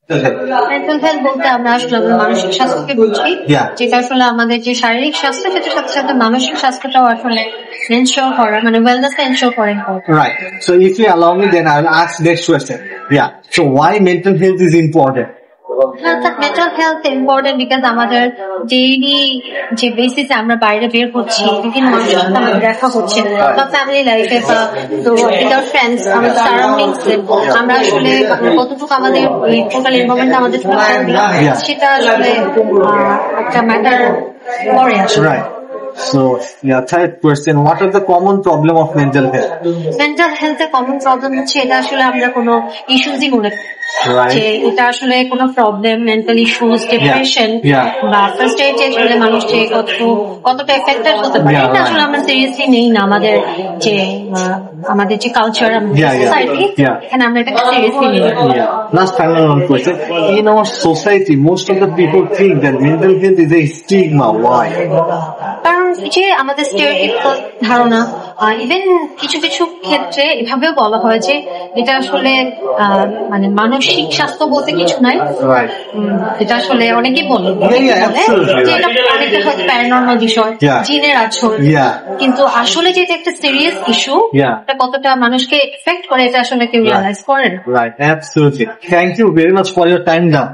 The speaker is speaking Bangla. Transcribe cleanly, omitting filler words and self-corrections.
মেন্টাল হেলথ বলতে আমরা আসলে আমাদের মানসিক স্বাস্থ্যকে বুঝি, যেটা আসলে আমাদের যে শারীরিক স্বাস্থ্য সেটার সাথে সাথে মানসিক স্বাস্থ্যটাও আসলে এনশিওর করা, মানে ওয়েলনেস এনশিওর করে। Right. So if you allow me, then I will ask next question. Yeah. So why mental health is important? Mental health important because আমাদের ডেইলি যে বেসিসে আমরা বাইরে বের হচ্ছি, বিভিন্ন মানুষের সাথে আমাদের দেখা হচ্ছে, বা ফ্যামিলি লাইফে বা উইদাউট ফ্রেন্ডস, আমাদের সারাউন্ডিংস, আমরা আসলে কতটুকু আমাদের টোটাল এনভায়রনমেন্ট আমাদের সেটা আসলে একটা ম্যাটার করে আসলে। So, yeah, third question, what are the common problem of mental health? Mental হেলথের কমন প্রবলেম হচ্ছে এটা আসলে আমরা কোনো ইস্যুজই মনে করি যে এটা আসলে কোনো প্রবলেম, মেন্টাল ইস্যুস, ডিপ্রেশন বা ফ্রাস্ট্রেটেড হলে মানুষ যে কতটা এফেক্টেড হতে পারে, এটা আসলে আমরা সিরিয়াসলি নেই না। আমাদের যে কালচার, আমাদের সোসাইটি, এখানে আমরা এটাকে সিরিয়াসলি নেই। Last final one question. In our society, most of the people think that mental health is a stigma. Why? কারণ যে আমাদের স্টেরিওটাইপিক্যাল ধারণা, ইভেন কিছু কিছু ক্ষেত্রে এভাবেও বলা হয় যে এটা আসলে মানে মানসিক স্বাস্থ্য বলতে কিছু নাই, এটা আসলে অনেকেই বলে যে এটা অনেকে হয়তো প্যারানর্মাল বিষয়, জিনের আছড়, কিন্তু আসলে যে এটা একটা সিরিয়াস ইস্যু, এটা কতটা মানুষকে এফেক্ট করে এটা আসলে কেউ রিয়ালাইজ করেন। Right, absolutely. Thank you very much for your time now.